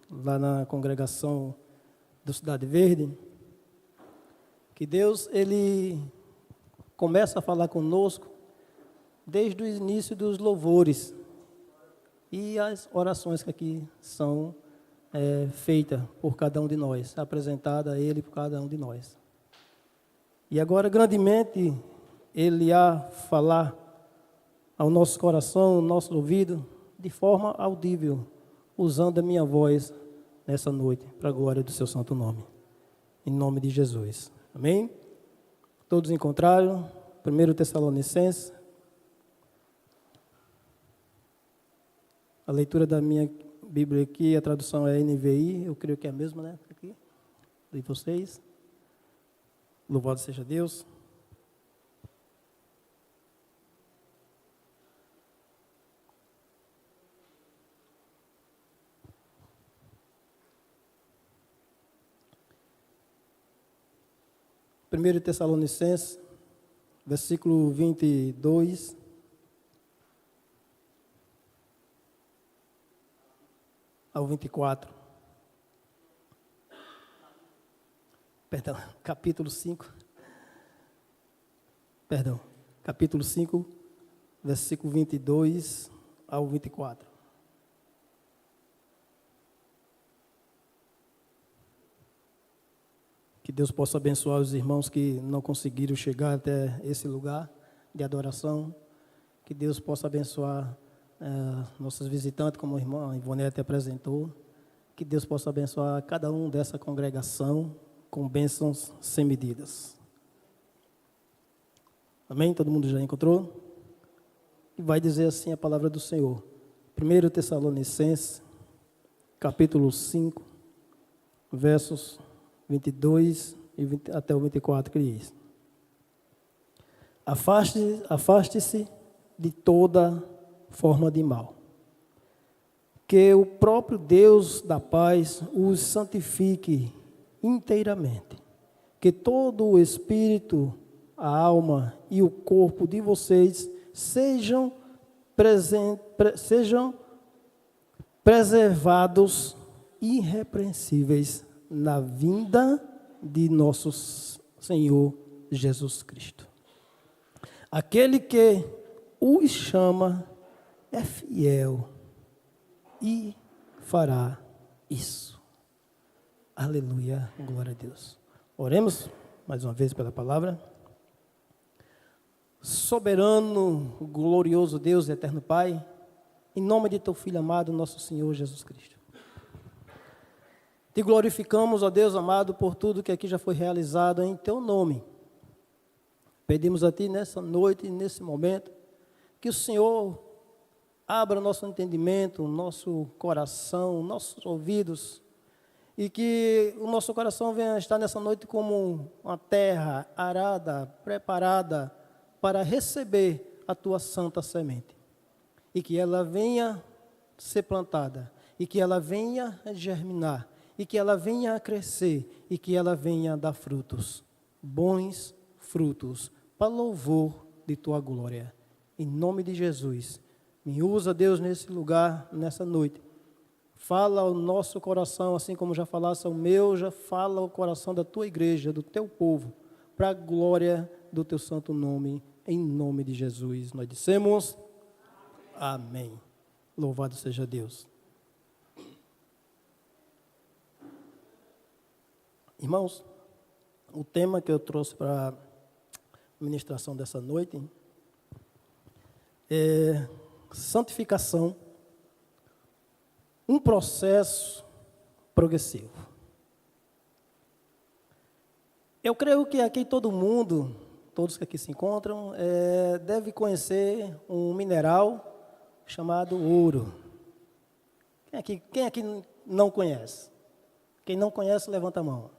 lá na congregação do Cidade Verde, que Deus, Ele começa a falar conosco desde o início dos louvores e as orações que aqui são feitas por cada um de nós, apresentada a Ele por cada um de nós. E agora, grandemente, Ele irá falar ao nosso coração, ao nosso ouvido, de forma audível, usando a minha voz nessa noite, para a glória do seu santo nome. Em nome de Jesus. Amém? Todos encontraram? 1 Tessalonicenses. A leitura da minha Bíblia aqui, a tradução é NVI, eu creio que é a mesma, né? Aqui, de vocês. Louvado seja Deus. Primeiro Tessalonicenses, versículo 22. Ao 24. Perdão, capítulo 5. Perdão, capítulo 5, versículo 22 ao 24. Que Deus possa abençoar os irmãos que não conseguiram chegar até esse lugar de adoração. Que Deus possa abençoar nossos visitantes, como a irmã Ivonete apresentou. Que Deus possa abençoar cada um dessa congregação com bênçãos sem medidas. Amém? Todo mundo já encontrou? E vai dizer assim a palavra do Senhor. 1 Tessalonicenses, capítulo 5, versos 22 até o 24, que diz: Afaste-se de toda forma de mal. Que o próprio Deus da paz os santifique inteiramente. Que todo o espírito, a alma e o corpo de vocês sejam preservados irrepreensíveis na vinda de nosso Senhor Jesus Cristo. Aquele que os chama é fiel e fará isso. Aleluia, glória a Deus. Oremos mais uma vez pela palavra. Soberano, glorioso Deus e eterno Pai, em nome de teu Filho amado, nosso Senhor Jesus Cristo. Te glorificamos, ó Deus amado, por tudo que aqui já foi realizado em teu nome. Pedimos a Ti nessa noite e nesse momento, que o Senhor abra nosso entendimento, nosso coração, nossos ouvidos, e que o nosso coração venha estar nessa noite como uma terra arada, preparada para receber a Tua santa semente. E que ela venha ser plantada, e que ela venha germinar, e que ela venha a crescer, e que ela venha a dar frutos, bons frutos, para louvor de Tua glória. Em nome de Jesus, me usa, Deus, nesse lugar, nessa noite. Fala ao nosso coração, assim como já falasse ao meu, já fala ao coração da Tua igreja, do Teu povo, para a glória do Teu santo nome, em nome de Jesus. Nós dissemos, amém. Louvado seja Deus. Irmãos, o tema que eu trouxe para a ministração dessa noite é santificação, um processo progressivo. Eu creio que aqui todo mundo, todos que aqui se encontram, deve conhecer um mineral chamado ouro. Quem aqui não conhece? Quem não conhece, levanta a mão.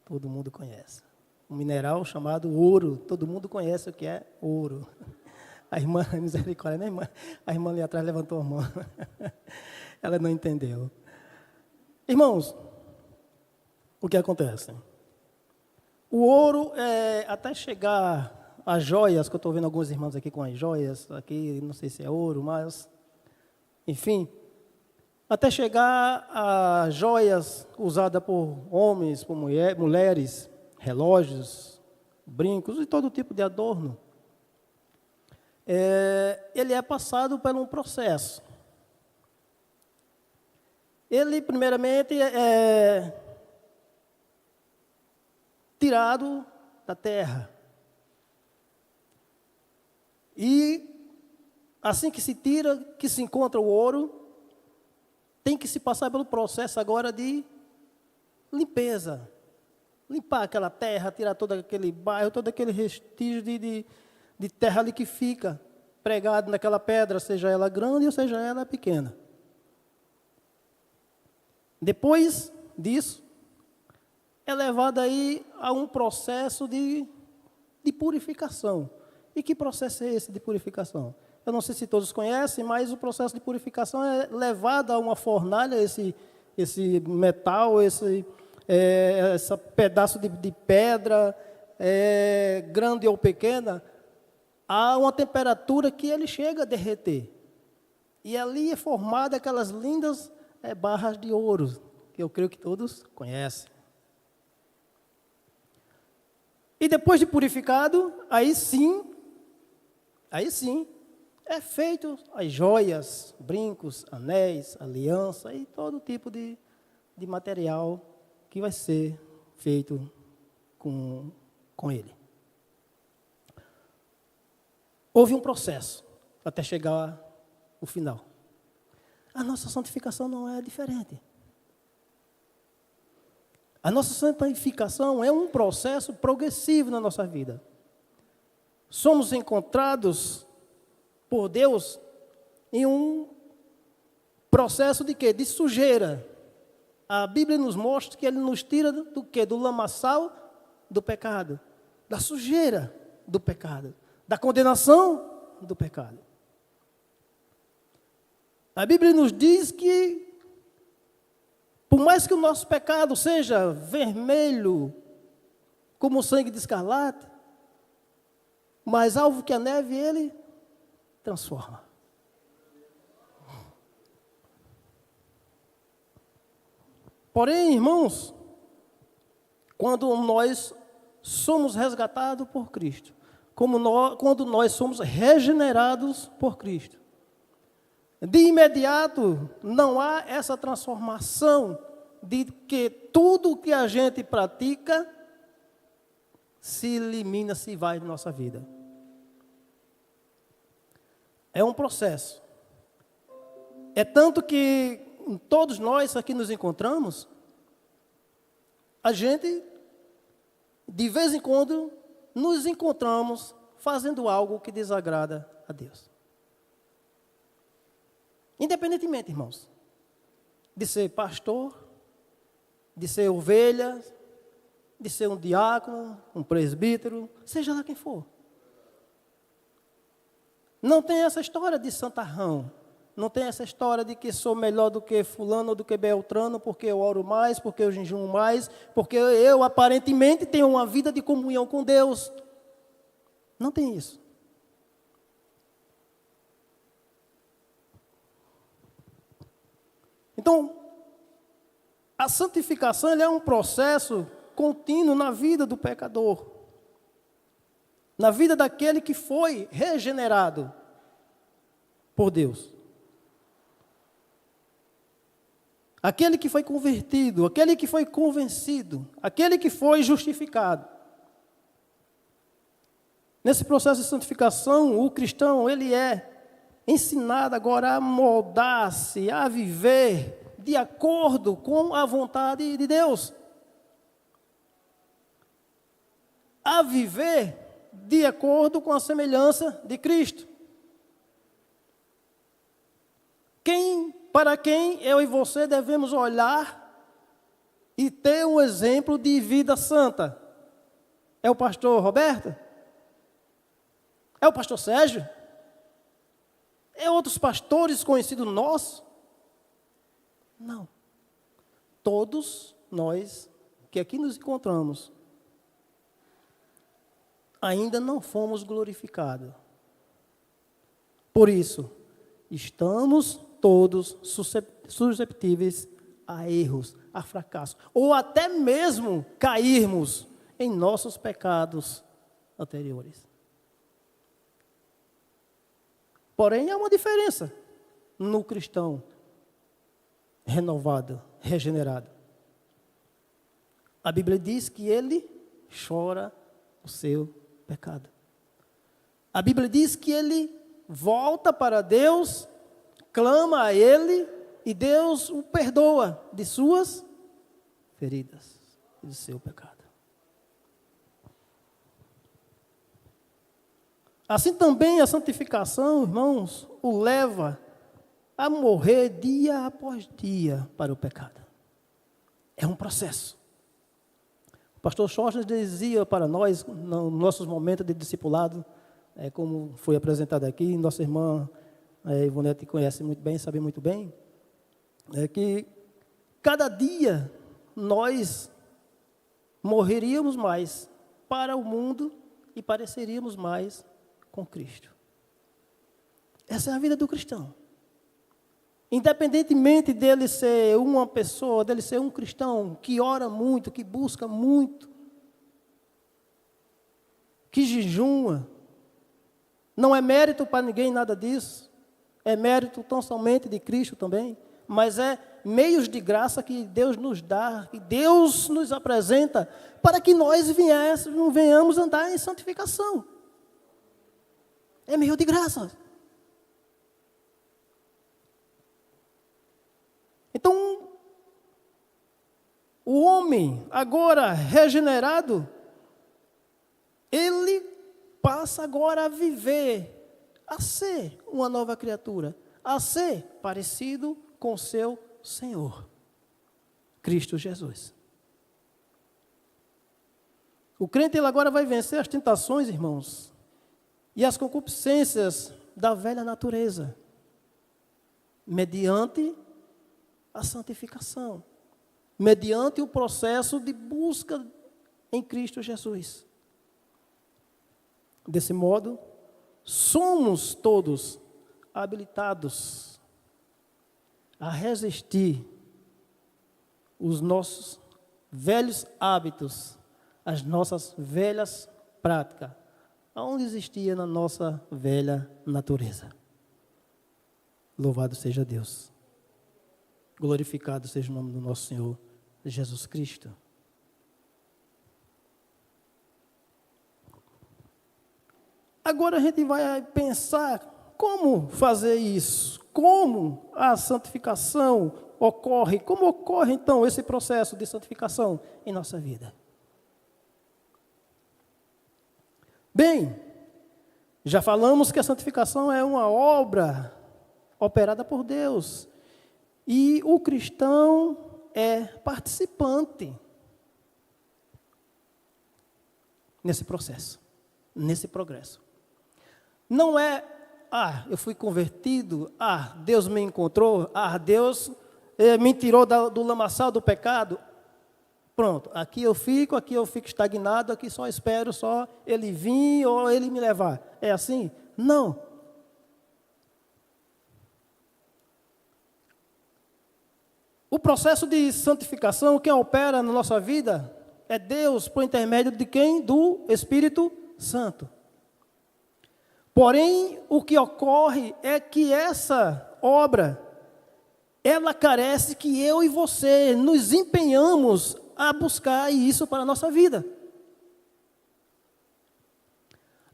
Todo mundo conhece. Um mineral chamado ouro. Todo mundo conhece o que é ouro. A irmã, misericórdia, né, irmã? A irmã ali atrás levantou a mão. Ela não entendeu. Irmãos, o que acontece? O ouro, até chegar às joias, que eu estou vendo alguns irmãos aqui com as joias, aqui, não sei se é ouro, mas, enfim, até chegar a joias usadas por homens, por mulheres, relógios, brincos e todo tipo de adorno. Ele é passado por um processo. Ele, primeiramente, é tirado da terra. E, assim que se tira, que se encontra o ouro, tem que se passar pelo processo agora de limpeza. Limpar aquela terra, tirar todo aquele bairro, todo aquele restígio de terra ali que fica pregado naquela pedra, seja ela grande ou seja ela pequena. Depois disso, é levado aí a um processo de purificação. E que processo é esse de purificação? Eu não sei se todos conhecem, mas o processo de purificação é levado a uma fornalha, esse metal, esse pedaço de pedra, grande ou pequena, a uma temperatura que ele chega a derreter. E ali é formada aquelas lindas barras de ouro, que eu creio que todos conhecem. E depois de purificado, aí sim, é feito as joias, brincos, anéis, aliança e todo tipo de material que vai ser feito com ele. Houve um processo até chegar ao final. A nossa santificação não é diferente. A nossa santificação é um processo progressivo na nossa vida. Somos encontrados por Deus em um processo de quê? De sujeira. A Bíblia nos mostra que Ele nos tira do quê? Do lamaçal do pecado, da sujeira do pecado, da condenação do pecado. A Bíblia nos diz que, por mais que o nosso pecado seja vermelho, como o sangue de escarlate, mais alvo que a neve, Ele transforma. Porém, irmãos, quando nós somos resgatados por Cristo, quando nós somos regenerados por Cristo, de imediato não há essa transformação de que tudo que a gente pratica se elimina, se vai da nossa vida. É um processo. É tanto que todos nós aqui nos encontramos, a gente, de vez em quando, nos encontramos fazendo algo que desagrada a Deus. Independentemente, irmãos, de ser pastor, de ser ovelha, de ser um diácono, um presbítero, seja lá quem for. Não tem essa história de santarrão. Não tem essa história de que sou melhor do que fulano ou do que beltrano, porque eu oro mais, porque eu jejuo mais, porque eu aparentemente tenho uma vida de comunhão com Deus. Não tem isso. Então, a santificação é um processo contínuo na vida do pecador. Na vida daquele que foi regenerado por Deus. Aquele que foi convertido, aquele que foi convencido, aquele que foi justificado. Nesse processo de santificação, o cristão, ele é ensinado agora a moldar-se, a viver de acordo com a vontade de Deus. A viver de acordo com a semelhança de Cristo. Para quem eu e você devemos olhar e ter um exemplo de vida santa? É o pastor Roberto? É o pastor Sérgio? É outros pastores conhecidos nossos? Não. Todos nós que aqui nos encontramos ainda não fomos glorificados. Por isso, estamos todos susceptíveis a erros, a fracassos, ou até mesmo cairmos em nossos pecados anteriores. Porém, há uma diferença no cristão renovado, regenerado. A Bíblia diz que ele chora o seu pecado. A Bíblia diz que ele volta para Deus, clama a Ele, e Deus o perdoa de suas feridas e do seu pecado. Assim também a santificação, irmãos, o leva a morrer dia após dia para o pecado. É um processo. O pastor Schorner dizia para nós, nos nossos momentos de discipulado, como foi apresentado aqui, nossa irmã Ivonete conhece muito bem, sabe muito bem, que cada dia nós morreríamos mais para o mundo e pareceríamos mais com Cristo. Essa é a vida do cristão. Independentemente dele ser uma pessoa, dele ser um cristão que ora muito, que busca muito, que jejuma, não é mérito para ninguém nada disso, é mérito tão somente de Cristo também, mas é meios de graça que Deus nos dá, que Deus nos apresenta, para que nós venhamos andar em santificação. É meio de graça. Então, o homem, agora regenerado, ele passa agora a viver, a ser uma nova criatura, a ser parecido com seu Senhor, Cristo Jesus. O crente ele agora vai vencer as tentações, irmãos, e as concupiscências da velha natureza, mediante a santificação, mediante o processo de busca em Cristo Jesus. Desse modo, somos todos habilitados a resistir os nossos velhos hábitos, as nossas velhas práticas, aonde existia na nossa velha natureza. Louvado seja Deus. Glorificado seja o nome do nosso Senhor Jesus Cristo. Agora a gente vai pensar como fazer isso, como a santificação ocorre, como ocorre então esse processo de santificação em nossa vida. Bem, já falamos que a santificação é uma obra operada por Deus. E o cristão é participante nesse processo, nesse progresso. Não é, eu fui convertido, Deus me encontrou, Deus me tirou do lamaçal do pecado. Pronto, aqui eu fico estagnado, aqui só espero Ele vir ou Ele me levar. É assim? Não. O processo de santificação, quem opera na nossa vida é Deus, por intermédio de quem? Do Espírito Santo. Porém, o que ocorre é que essa obra, ela carece que eu e você nos empenhamos a buscar isso para a nossa vida.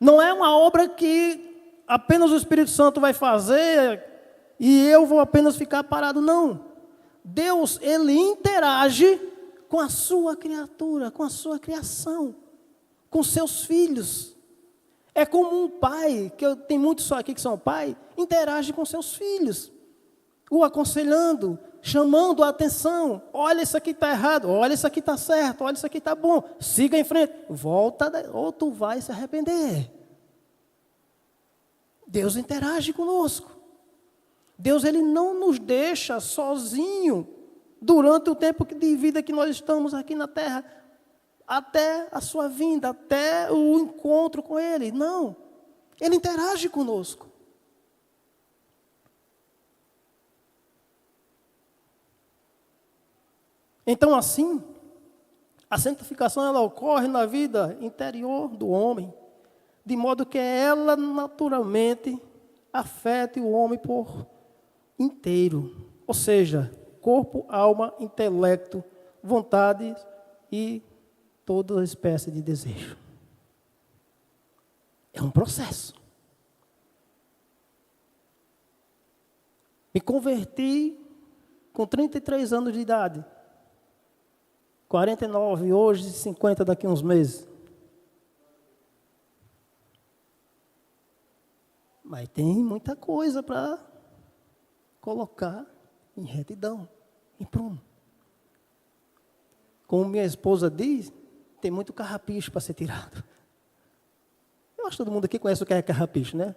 Não é uma obra que apenas o Espírito Santo vai fazer e eu vou apenas ficar parado, não. Deus, Ele interage com a sua criatura, com a sua criação, com seus filhos. É como um pai, tem muitos só aqui que são pai, interage com seus filhos, o aconselhando, chamando a atenção. Olha, isso aqui está errado, olha, isso aqui está certo, olha, isso aqui está bom, siga em frente, volta, ou tu vai se arrepender. Deus interage conosco. Deus, Ele não nos deixa sozinho durante o tempo de vida que nós estamos aqui na terra, até a sua vinda, até o encontro com Ele. Não, Ele interage conosco. Então, assim, a santificação ela ocorre na vida interior do homem, de modo que ela naturalmente afete o homem por inteiro, ou seja, corpo, alma, intelecto, vontade e toda espécie de desejo. É um processo. Me converti com 33 anos de idade. 49 hoje, 50 daqui a uns meses. Mas tem muita coisa para colocar em retidão, em prumo. Como minha esposa diz, tem muito carrapicho para ser tirado. Eu acho que todo mundo aqui conhece o que é carrapicho, né?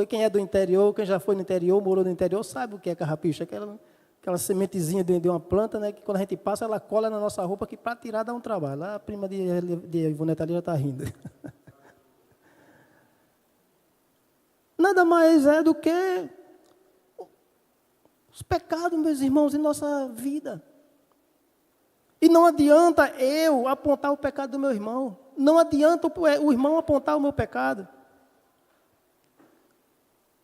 Quem é do interior, quem já foi no interior, morou no interior, sabe o que é carrapicho. Aquela sementezinha de uma planta, né, que quando a gente passa, ela cola na nossa roupa, que para tirar dá um trabalho. Lá a prima de Ivonete ali já está rindo. Nada mais é do que os pecados, meus irmãos, em nossa vida. E não adianta eu apontar o pecado do meu irmão. Não adianta o irmão apontar o meu pecado.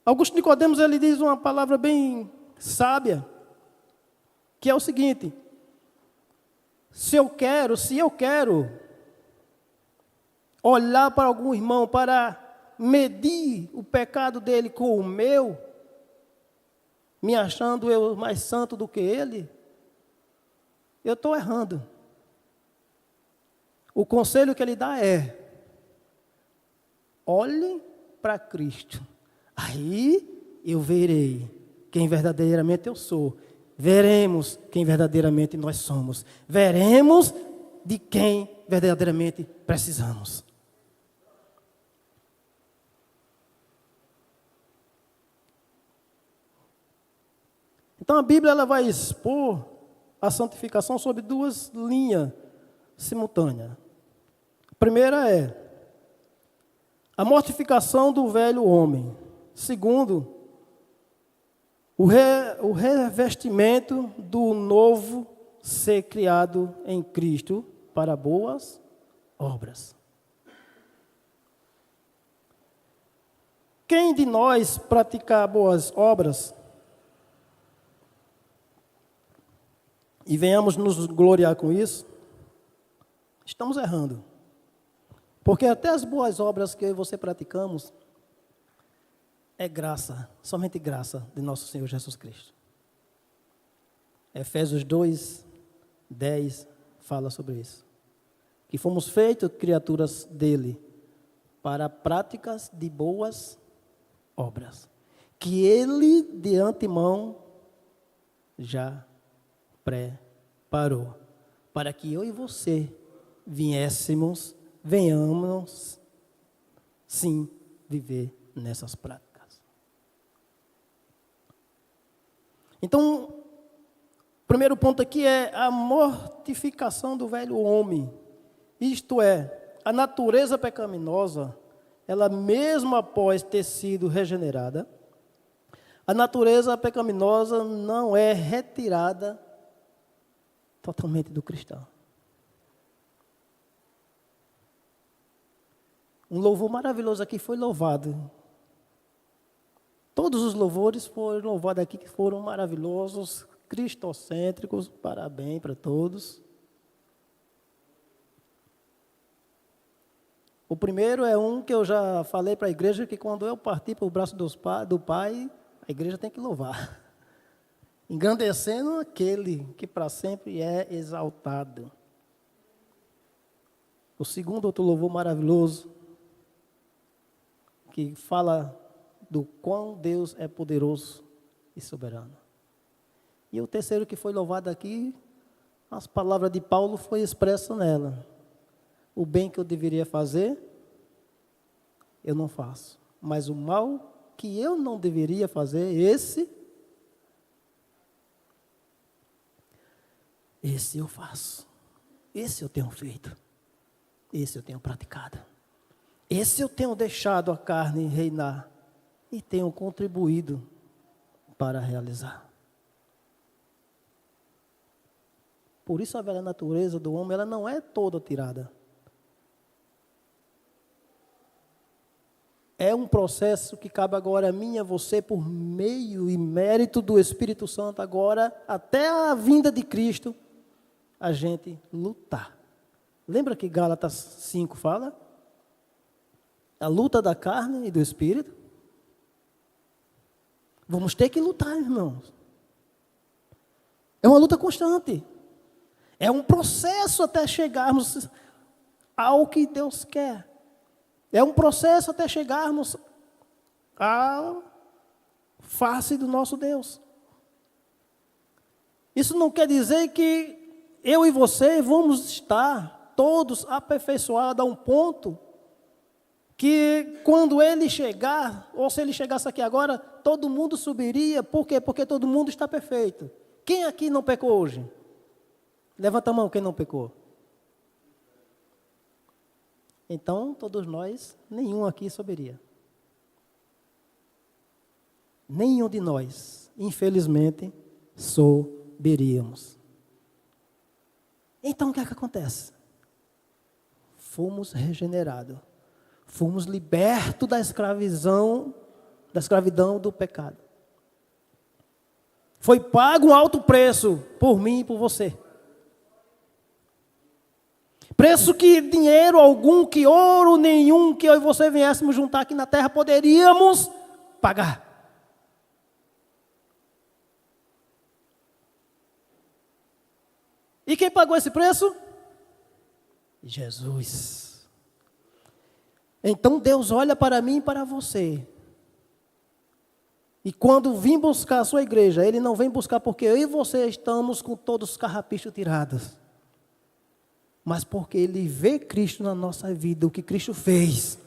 Augusto Nicodemos, ele diz uma palavra bem sábia, que é o seguinte: se eu quero olhar para algum irmão para medir o pecado dele com o meu, me achando eu mais santo do que ele, eu estou errando. O conselho que ele dá é: olhe para Cristo. Aí eu verei quem verdadeiramente eu sou. Veremos quem verdadeiramente nós somos. Veremos de quem verdadeiramente precisamos. Então a Bíblia ela vai expor a santificação sob duas linhas simultâneas. A primeira é a mortificação do velho homem. Segundo, o revestimento do novo ser criado em Cristo para boas obras. Quem de nós praticar boas obras e venhamos nos gloriar com isso, estamos errando. Porque até as boas obras que eu e você praticamos é graça, somente graça de nosso Senhor Jesus Cristo. Efésios 2, 10 fala sobre isso. Que fomos feitos criaturas dele para práticas de boas obras. Que ele de antemão já preparou. Para que eu e você venhamos sim viver nessas práticas. Então, o primeiro ponto aqui é a mortificação do velho homem. Isto é, a natureza pecaminosa, ela mesmo após ter sido regenerada, a natureza pecaminosa não é retirada totalmente do cristão. Um louvor maravilhoso aqui foi louvado. Todos os louvores foram louvados aqui, que foram maravilhosos, cristocêntricos. Parabéns para todos. O primeiro é um que eu já falei para a igreja, que quando eu partir para o braço do Pai, a igreja tem que louvar. Engrandecendo aquele que para sempre é exaltado. O segundo, outro louvor maravilhoso, que fala do quão Deus é poderoso e soberano. E o terceiro que foi louvado aqui, as palavras de Paulo foi expressa nela. O bem que eu deveria fazer, eu não faço. Mas o mal que eu não deveria fazer, esse eu faço. Esse eu tenho feito. Esse eu tenho praticado. Esse eu tenho deixado a carne reinar. E tenho contribuído para realizar. Por isso a velha natureza do homem, ela não é toda tirada. É um processo que cabe agora a mim e a você, por meio e mérito do Espírito Santo, agora, até a vinda de Cristo, a gente lutar. Lembra que Gálatas 5 fala? A luta da carne e do Espírito. Vamos ter que lutar, irmãos. É uma luta constante. É um processo até chegarmos ao que Deus quer. É um processo até chegarmos à face do nosso Deus. Isso não quer dizer que eu e você vamos estar todos aperfeiçoados a um ponto que quando ele chegar, ou se ele chegasse aqui agora, todo mundo subiria. Por quê? Porque todo mundo está perfeito. Quem aqui não pecou hoje? Levanta a mão quem não pecou. Então, todos nós, nenhum aqui subiria. Nenhum de nós, infelizmente, subiríamos. Então, o que é que acontece? Fomos regenerados. Fomos libertos da escravidão do pecado. Foi pago um alto preço por mim e por você. Preço que dinheiro algum, que ouro nenhum, que eu e você viéssemos juntar aqui na terra, poderíamos pagar. E quem pagou esse preço? Jesus. Então Deus olha para mim e para você. E quando vim buscar a sua igreja, Ele não vem buscar porque eu e você estamos com todos os carrapichos tirados. Mas porque Ele vê Cristo na nossa vida, o que Cristo fez.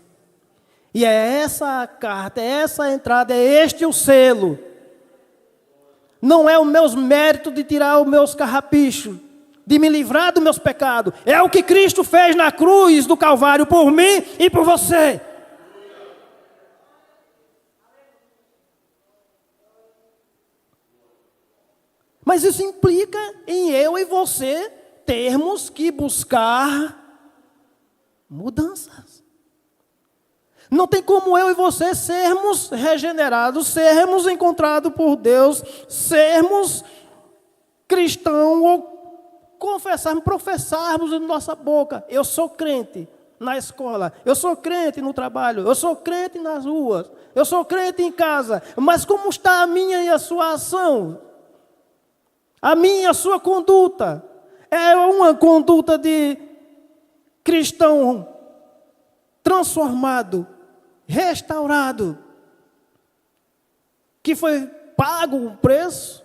E é essa a carta, é essa a entrada, é este o selo. Não é os meus méritos de tirar os meus carrapichos, de me livrar dos meus pecados. É o que Cristo fez na cruz do Calvário por mim e por você. Mas isso implica em eu e você termos que buscar mudanças. Não tem como eu e você sermos regenerados, sermos encontrados por Deus, sermos cristãos ou professarmos em nossa boca: eu sou crente na escola, eu sou crente no trabalho, eu sou crente nas ruas, eu sou crente em casa. Mas como está a minha e a sua ação? A minha e a sua conduta? É uma conduta de cristão transformado, restaurado, que foi pago um preço?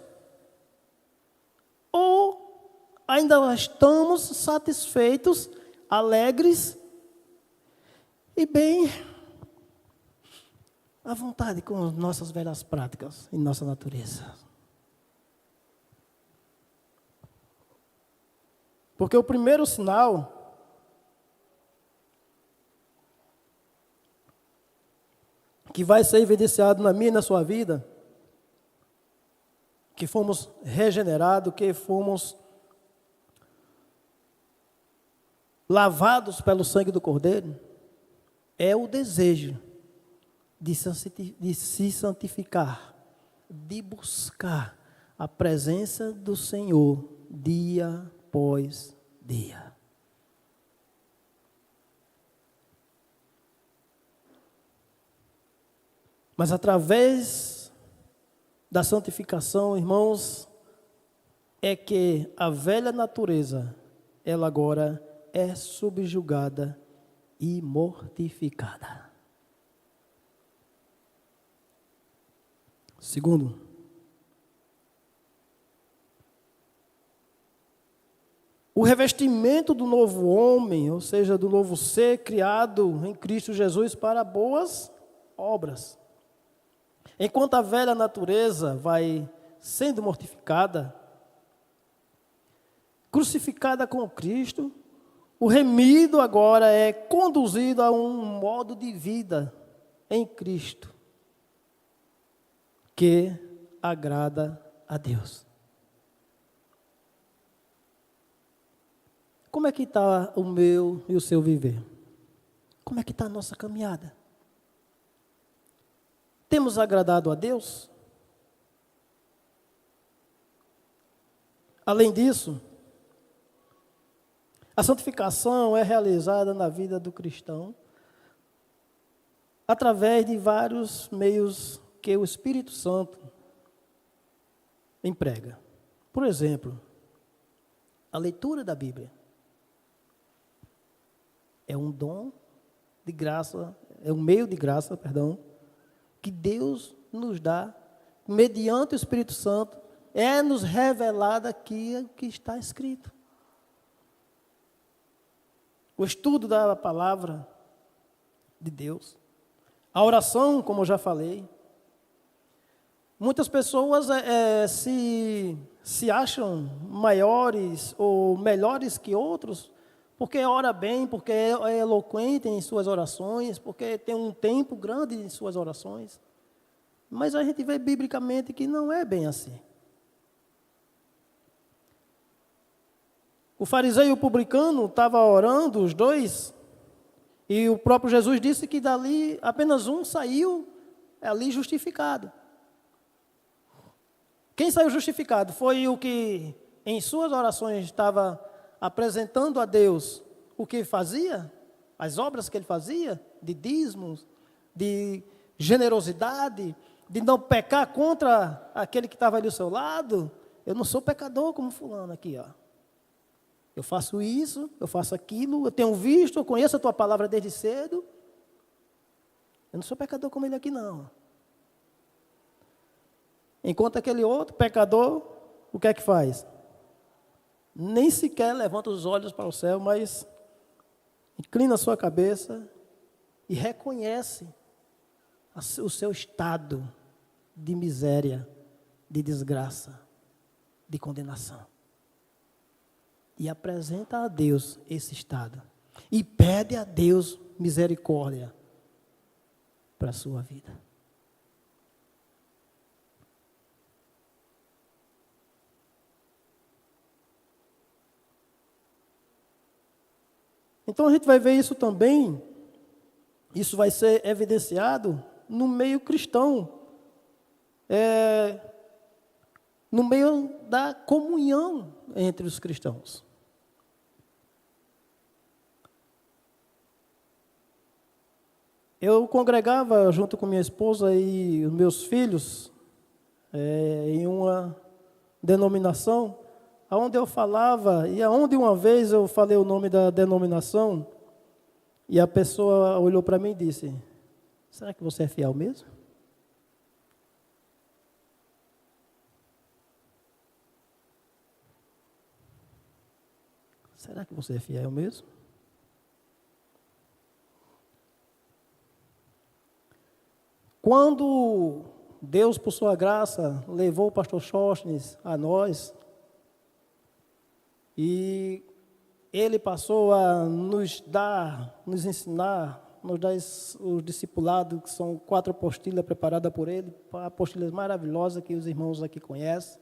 Ou ainda estamos satisfeitos, alegres e bem à vontade com nossas velhas práticas e nossa natureza? Porque o primeiro sinal que vai ser evidenciado na minha e na sua vida, que fomos regenerados, que fomos lavados pelo sangue do Cordeiro, é o desejo de se santificar, de buscar a presença do Senhor dia após dia. Mas através da santificação, irmãos, é que a velha natureza, ela agora é subjugada e mortificada. Segundo, o revestimento do novo homem, ou seja, do novo ser criado em Cristo Jesus para boas obras. Enquanto a velha natureza vai sendo mortificada, crucificada com Cristo, o remido agora é conduzido a um modo de vida em Cristo que agrada a Deus. Como é que está o meu e o seu viver? Como é que está a nossa caminhada? Temos agradado a Deus? Além disso, a santificação é realizada na vida do cristão através de vários meios que o Espírito Santo emprega. Por exemplo, a leitura da Bíblia é um dom de graça, é um meio de graça, que Deus nos dá, mediante o Espírito Santo, é nos revelado aqui o que está escrito. O estudo da palavra de Deus, a oração, como eu já falei. Muitas pessoas se acham maiores ou melhores que outros, porque ora bem, porque é eloquente em suas orações, porque tem um tempo grande em suas orações. Mas a gente vê biblicamente que não é bem assim. O fariseu e o publicano estavam orando, os dois, e o próprio Jesus disse que dali apenas um saiu ali justificado. Quem saiu justificado foi o que em suas orações estava apresentando a Deus o que fazia, as obras que ele fazia, de dízimos, de generosidade, de não pecar contra aquele que estava ali ao seu lado. Eu não sou pecador como fulano aqui, ó. Eu faço isso, eu faço aquilo, eu tenho visto, eu conheço a tua palavra desde cedo. Eu não sou pecador como ele aqui, não. Enquanto aquele outro pecador, o que é que faz? Nem sequer levanta os olhos para o céu, mas inclina a sua cabeça e reconhece o seu estado de miséria, de desgraça, de condenação. E apresenta a Deus esse estado. E pede a Deus misericórdia para a sua vida. Então a gente vai ver isso também, isso vai ser evidenciado no meio cristão, no meio da comunhão entre os cristãos. Eu congregava junto com minha esposa e os meus filhos em uma denominação, onde eu falava, e aonde uma vez eu falei o nome da denominação, e a pessoa olhou para mim e disse: será que você é fiel mesmo? Será que você é fiel mesmo? Quando Deus, por sua graça, levou o pastor Sóstenes a nós, e ele passou a nos ensinar, nos dar o discipulado, que são 4 apostilhas preparadas por ele, apostilhas maravilhosas que os irmãos aqui conhecem.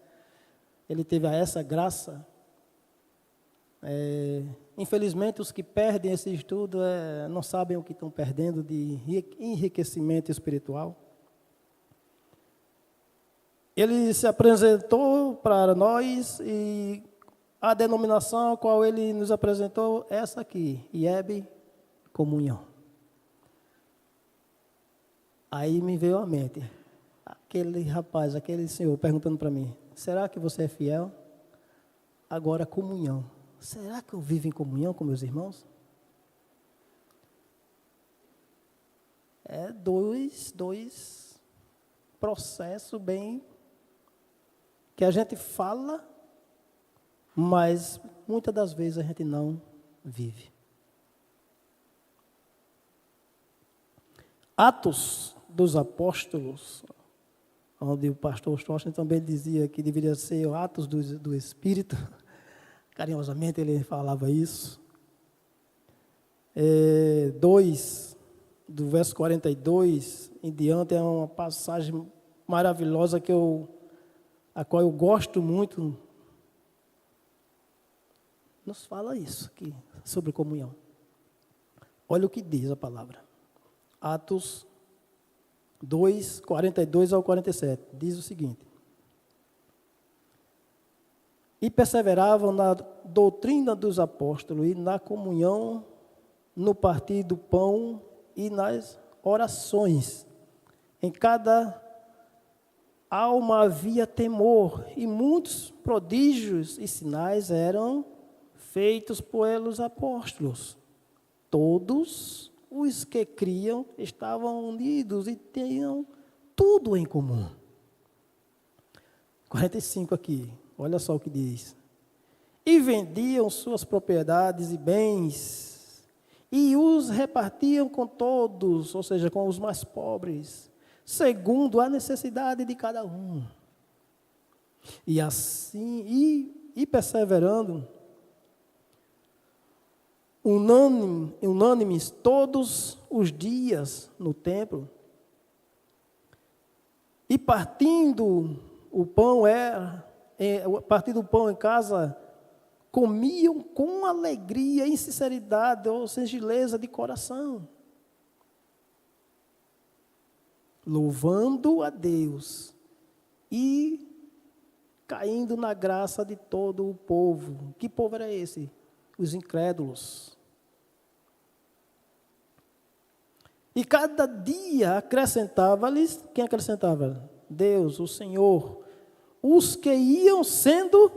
Ele teve essa graça. Infelizmente, os que perdem esse estudo não sabem o que estão perdendo de enriquecimento espiritual. Ele se apresentou para nós e a denominação a qual ele nos apresentou é essa aqui, IEB Comunhão. Aí me veio à mente aquele rapaz, aquele senhor perguntando para mim: será que você é fiel? Agora, comunhão. Será que eu vivo em comunhão com meus irmãos? É dois processos bem que a gente fala, mas muitas das vezes a gente não vive. Atos dos Apóstolos, onde o pastor Stóstenes também dizia que deveria ser Atos do Espírito. Carinhosamente ele falava isso. 2, do verso 42 em diante, é uma passagem maravilhosa a qual eu gosto muito nos fala isso aqui, sobre comunhão. Olha o que diz a palavra. Atos 2, 42 ao 47. Diz o seguinte. E perseveravam na doutrina dos apóstolos e na comunhão, no partir do pão e nas orações. Em cada alma havia temor, e muitos prodígios e sinais eram feitos pelos apóstolos. Todos os que criam estavam unidos e tinham tudo em comum. 45 aqui, olha só o que diz. E vendiam suas propriedades e bens, e os repartiam com todos, ou seja, com os mais pobres, segundo a necessidade de cada um. E assim, perseverando, unânimes todos os dias no templo, e partindo o pão em casa, comiam com alegria e sinceridade ou singeleza de coração, louvando a Deus e caindo na graça de todo o povo. Que povo era esse? Os incrédulos. E cada dia acrescentava-lhes, quem acrescentava? Deus, o Senhor, os que iam sendo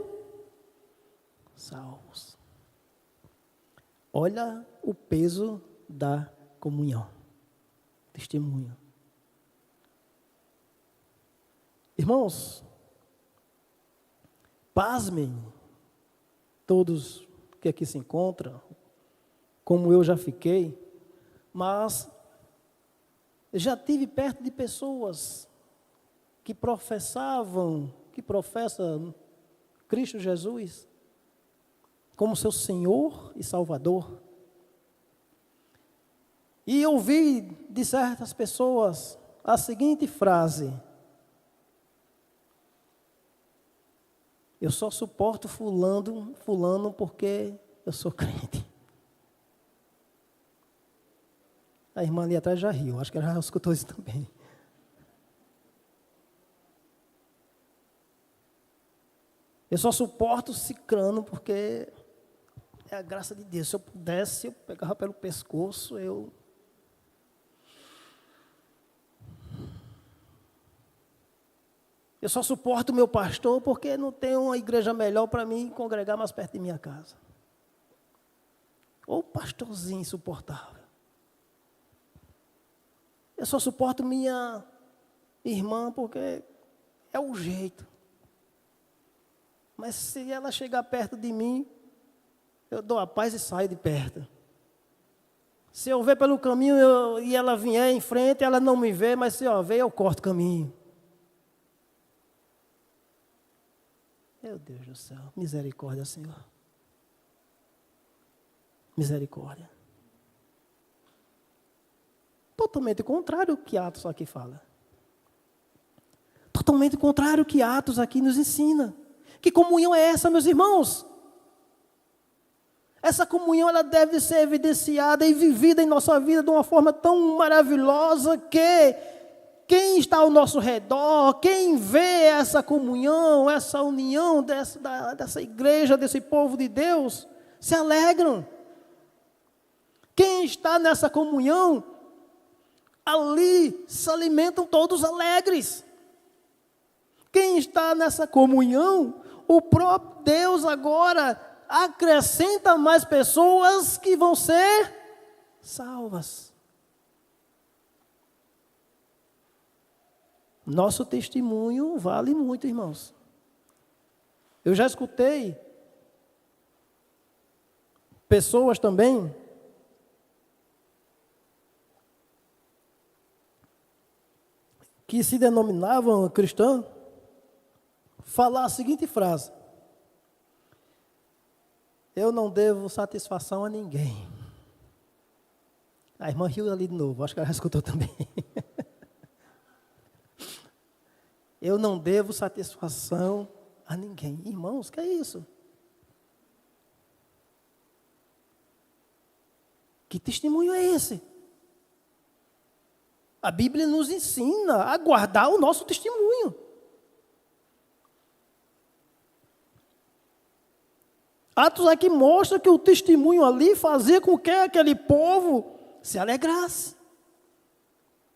salvos. Olha o peso da comunhão, testemunho. Irmãos, pasmem, todos que aqui se encontram, como eu já fiquei, mas já tive perto de pessoas que professam Cristo Jesus como seu Senhor e Salvador. E ouvi de certas pessoas a seguinte frase: eu só suporto fulano porque eu sou crente. A irmã ali atrás já riu, acho que ela já escutou isso também. Eu só suporto cicrano porque é a graça de Deus. Se eu pudesse, eu pegava pelo pescoço, eu só suporto o meu pastor porque não tem uma igreja melhor para mim congregar mais perto de minha casa. Ou pastorzinho insuportável. Eu só suporto minha irmã porque é o jeito. Mas se ela chegar perto de mim, eu dou a paz e saio de perto. Se eu ver pelo caminho e ela vier em frente, ela não me vê, mas se eu ver, eu corto o caminho. Meu Deus do céu, misericórdia, Senhor. Misericórdia. Totalmente contrário ao que Atos aqui fala. Totalmente contrário ao que Atos aqui nos ensina. Que comunhão é essa, meus irmãos? Essa comunhão ela deve ser evidenciada e vivida em nossa vida de uma forma tão maravilhosa que quem está ao nosso redor, quem vê essa comunhão, essa união dessa igreja, desse povo de Deus, se alegram. Quem está nessa comunhão, ali se alimentam todos alegres. Quem está nessa comunhão, o próprio Deus agora acrescenta mais pessoas que vão ser salvas. Nosso testemunho vale muito, irmãos. Eu já escutei pessoas também que se denominavam cristãos falar a seguinte frase: eu não devo satisfação a ninguém. A irmã riu ali de novo, acho que ela já escutou também. Eu não devo satisfação a ninguém. Irmãos, que é isso? Que testemunho é esse? A Bíblia nos ensina a guardar o nosso testemunho. Atos aqui mostra que o testemunho ali fazia com que aquele povo se alegrasse.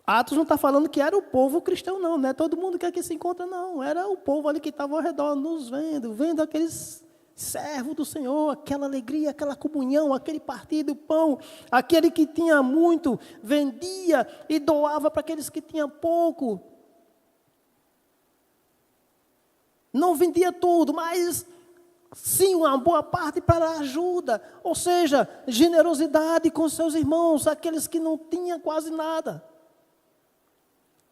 Atos não está falando que era o povo cristão, não é todo mundo que aqui se encontra, não. Era o povo ali que estava ao redor, nos vendo aqueles servos do Senhor, aquela alegria, aquela comunhão, aquele partir do pão, aquele que tinha muito, vendia e doava para aqueles que tinham pouco. Não vendia tudo, mas sim, uma boa parte para a ajuda, ou seja, generosidade com seus irmãos, aqueles que não tinham quase nada.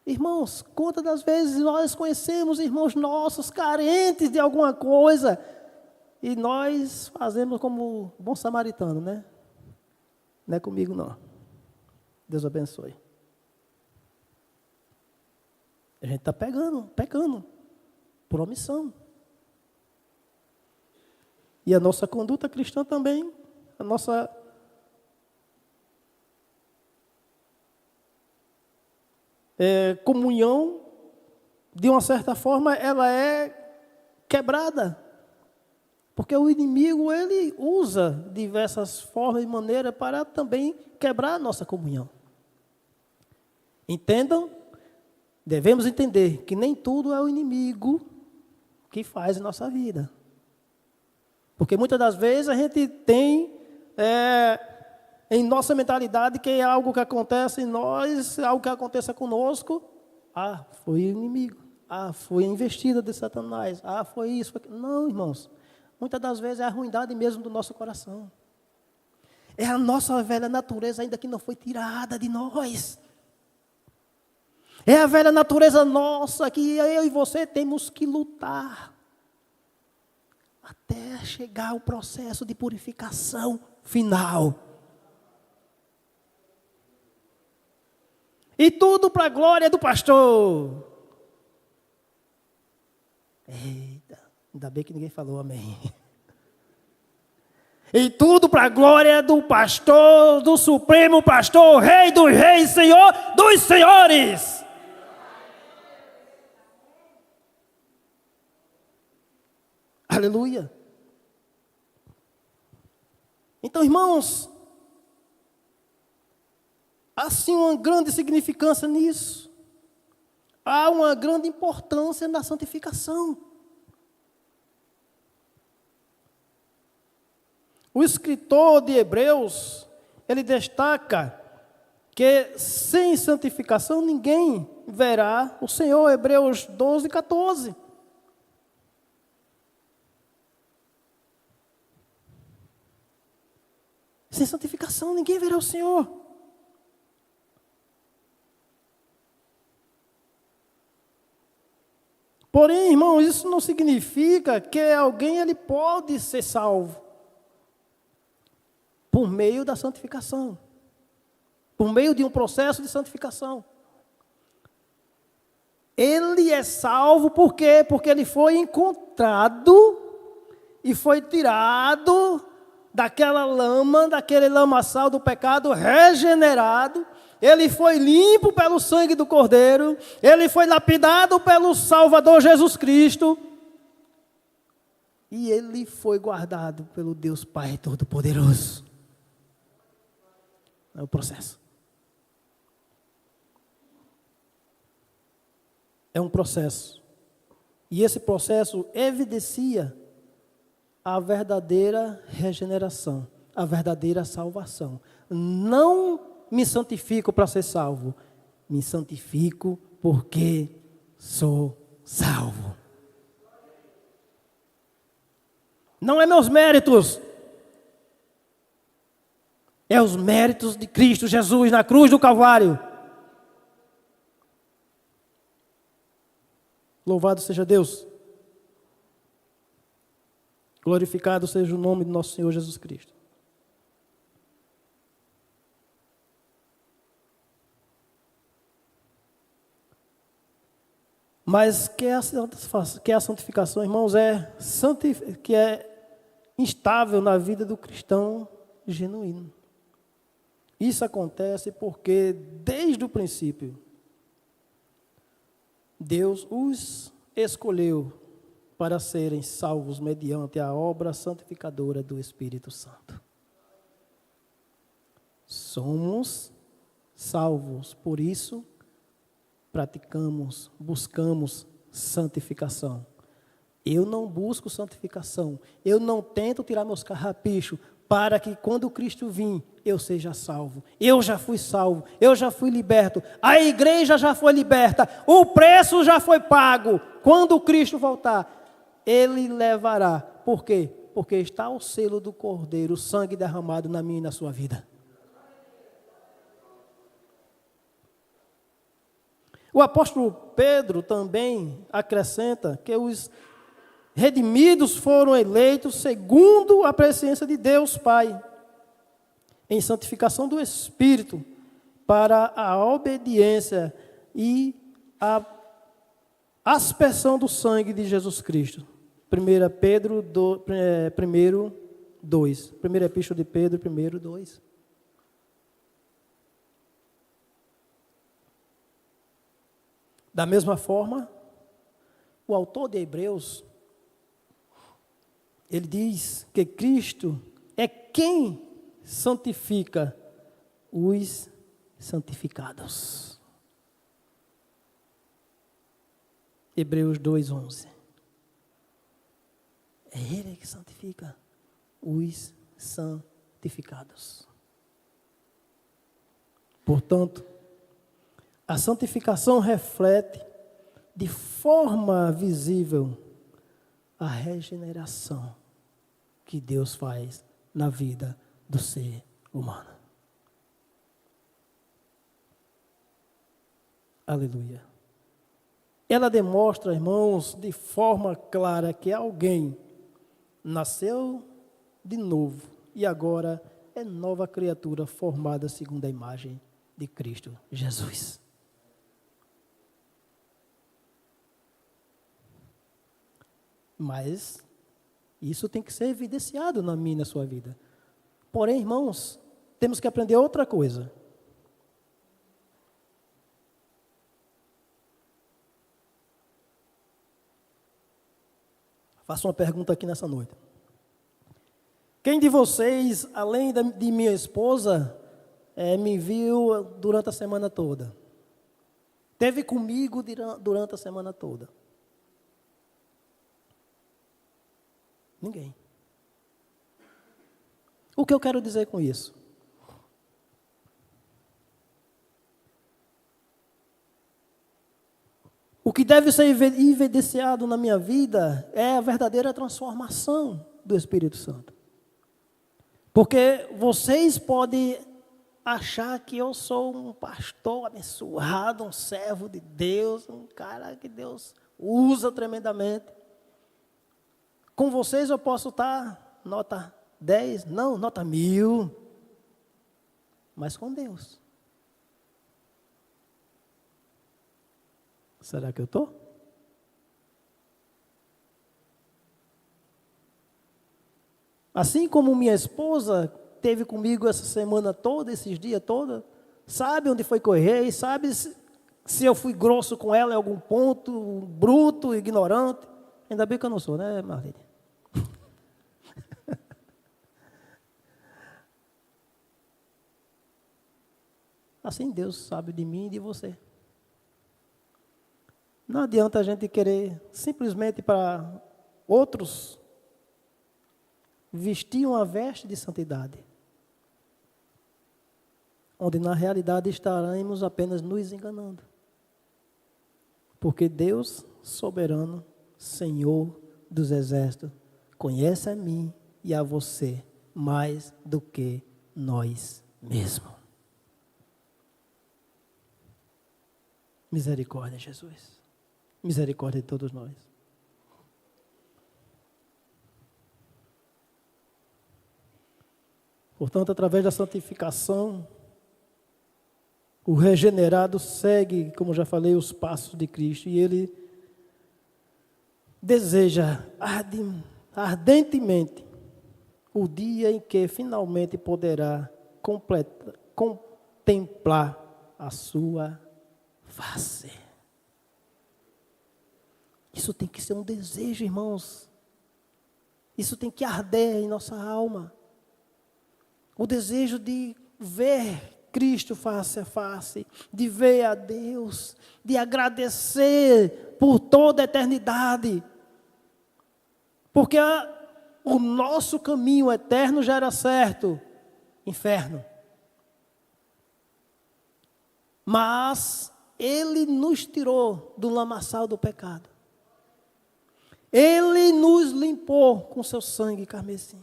Irmãos, quantas das vezes nós conhecemos irmãos nossos carentes de alguma coisa e nós fazemos como bom samaritano, né? Não é comigo não. Deus abençoe. A gente está pecando por omissão. E a nossa conduta cristã também, a nossa comunhão, de uma certa forma, ela é quebrada. Porque o inimigo, ele usa diversas formas e maneiras para também quebrar a nossa comunhão. Entendam? Devemos entender que nem tudo é o inimigo que faz em nossa vida. Porque muitas das vezes a gente tem em nossa mentalidade que é algo que acontece em nós, algo que aconteça conosco, foi o inimigo, foi a investida de Satanás, foi isso, foi aquilo. Não, irmãos, muitas das vezes é a ruindade mesmo do nosso coração. É a nossa velha natureza ainda que não foi tirada de nós. É a velha natureza nossa que eu e você temos que lutar até chegar ao processo de purificação final. E tudo para a glória do pastor. Eita, ainda bem que ninguém falou amém. E tudo para a glória do pastor, do supremo pastor, rei dos reis, senhor dos senhores. Aleluia. Então, irmãos, há sim uma grande significância nisso. Há uma grande importância na santificação. O escritor de Hebreus, ele destaca que sem santificação ninguém verá o Senhor. Hebreus 12, 14. Sem santificação ninguém verá o Senhor. Porém, irmãos, isso não significa que alguém ele pode ser salvo por meio da santificação, por meio de um processo de santificação. Ele é salvo por quê? Porque ele foi encontrado e foi tirado daquela lama, daquele lamaçal do pecado, regenerado. Ele foi limpo pelo sangue do Cordeiro. Ele foi lapidado pelo Salvador Jesus Cristo. E ele foi guardado pelo Deus Pai Todo-Poderoso. É o processo. É um processo. E esse processo evidencia a verdadeira regeneração, a verdadeira salvação. Não me santifico para ser salvo, me santifico porque sou salvo. Não é meus méritos, é os méritos de Cristo Jesus na cruz do Calvário. Louvado seja Deus. Glorificado seja o nome do nosso Senhor Jesus Cristo. Mas que a santificação, irmãos, que é instável na vida do cristão genuíno. Isso acontece porque, desde o princípio, Deus os escolheu para serem salvos mediante a obra santificadora do Espírito Santo. Somos salvos, por isso praticamos, buscamos santificação. Eu não busco santificação, eu não tento tirar meus carrapichos para que quando Cristo vir, eu seja salvo. Eu já fui salvo, eu já fui liberto, a igreja já foi liberta, o preço já foi pago. Quando Cristo voltar, Ele levará. Por quê? Porque está o selo do Cordeiro, o sangue derramado na minha e na sua vida. O apóstolo Pedro também acrescenta que os redimidos foram eleitos segundo a presciência de Deus Pai, em santificação do Espírito, para a obediência e a aspersão do sangue de Jesus Cristo. 1 Pedro 2. Primeira Epístola de Pedro, 1:2. Da mesma forma, o autor de Hebreus, ele diz que Cristo é quem santifica os santificados. Hebreus 2:11. É Ele que santifica os santificados. Portanto, a santificação reflete de forma visível a regeneração que Deus faz na vida do ser humano. Aleluia. Ela demonstra, irmãos, de forma clara que alguém nasceu de novo e agora é nova criatura formada segundo a imagem de Cristo Jesus. Mas isso tem que ser evidenciado na minha e na sua vida. Porém, irmãos, temos que aprender outra coisa. Faço uma pergunta aqui nessa noite. Quem de vocês, além de minha esposa, me viu durante a semana toda? Teve comigo durante a semana toda? Ninguém. O que eu quero dizer com isso? O que deve ser evidenciado na minha vida é a verdadeira transformação do Espírito Santo. Porque vocês podem achar que eu sou um pastor abençoado, um servo de Deus, um cara que Deus usa tremendamente. Com vocês eu posso estar nota 10, não, nota 1000. Mas com Deus. Será que eu estou? Assim como minha esposa teve comigo essa semana toda, esses dias todos, sabe onde foi que eu errei, sabe se eu fui grosso com ela em algum ponto, bruto, ignorante. Ainda bem que eu não sou, né, Marlene? Assim Deus sabe de mim e de você. Não adianta a gente querer simplesmente para outros vestir uma veste de santidade, onde na realidade estaremos apenas nos enganando. Porque Deus, soberano, Senhor dos exércitos, conhece a mim e a você mais do que nós mesmos. Misericórdia, Jesus. Misericórdia de todos nós. Portanto, através da santificação, o regenerado segue, como já falei, os passos de Cristo. E ele deseja ardentemente o dia em que finalmente poderá contemplar a sua face. Isso tem que ser um desejo, irmãos. Isso tem que arder em nossa alma. O desejo de ver Cristo face a face, de ver a Deus, de agradecer por toda a eternidade. Porque o nosso caminho eterno já era certo, inferno. Mas Ele nos tirou do lamaçal do pecado. Ele nos limpou com seu sangue carmesim.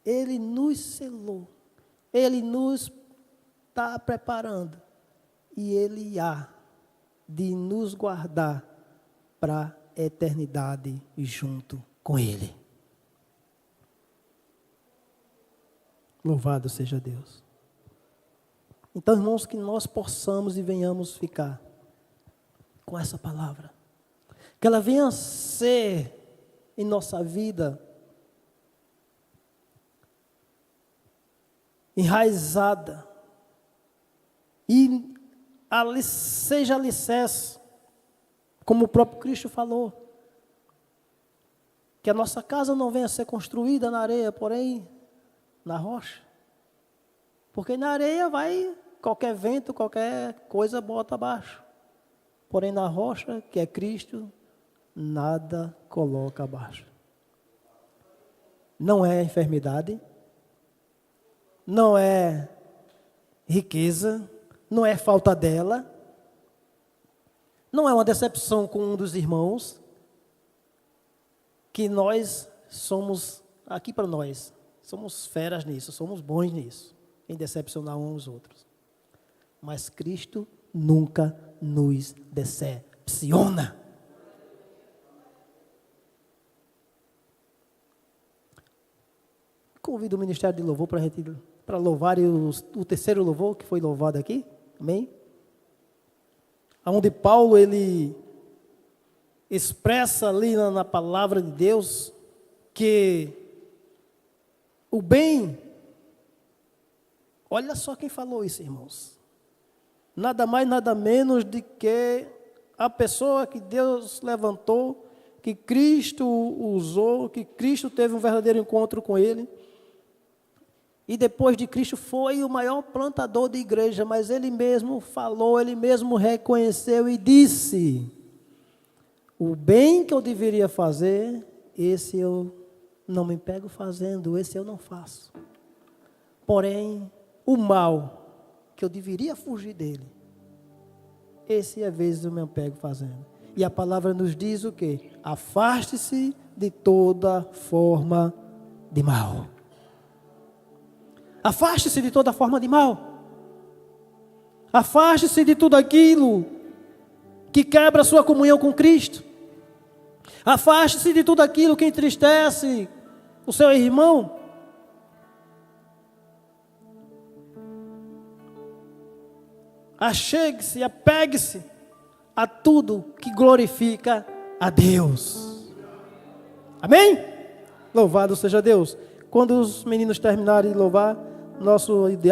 Ele nos selou. Ele nos está preparando. E Ele há de nos guardar para a eternidade junto com Ele. Louvado seja Deus. Então, irmãos, que nós possamos e venhamos ficar com essa palavra. Que ela venha ser em nossa vida enraizada e seja alicerce, como o próprio Cristo falou. Que a nossa casa não venha a ser construída na areia, porém na rocha. Porque na areia vai qualquer vento, qualquer coisa bota abaixo. Porém, na rocha, que é Cristo, nada coloca abaixo. Não é enfermidade, não é riqueza, não é falta dela, não é uma decepção com um dos irmãos, que nós somos, aqui para nós, somos feras nisso, somos bons nisso, em decepcionar uns aos outros. Mas Cristo nunca nos decepciona. Convido o Ministério de Louvor para louvar o terceiro louvor que foi louvado aqui. Amém? Onde Paulo, ele expressa ali na palavra de Deus que o bem, olha só quem falou isso, irmãos. Nada mais, nada menos de que a pessoa que Deus levantou, que Cristo usou, que Cristo teve um verdadeiro encontro com ele. E depois de Cristo foi o maior plantador de igreja, mas ele mesmo falou, ele mesmo reconheceu e disse: o bem que eu deveria fazer, esse eu não me pego fazendo, esse eu não faço. Porém, o mal que eu deveria fugir dele, esse às vezes eu me pego fazendo. E a palavra nos diz o quê? Afaste-se de toda forma de mal. Afaste-se de toda forma de mal. Afaste-se de tudo aquilo que quebra a sua comunhão com Cristo. Afaste-se de tudo aquilo que entristece o seu irmão. Achegue-se, apegue-se a tudo que glorifica a Deus. Amém? Louvado seja Deus. Quando os meninos terminarem de louvar, nosso ideal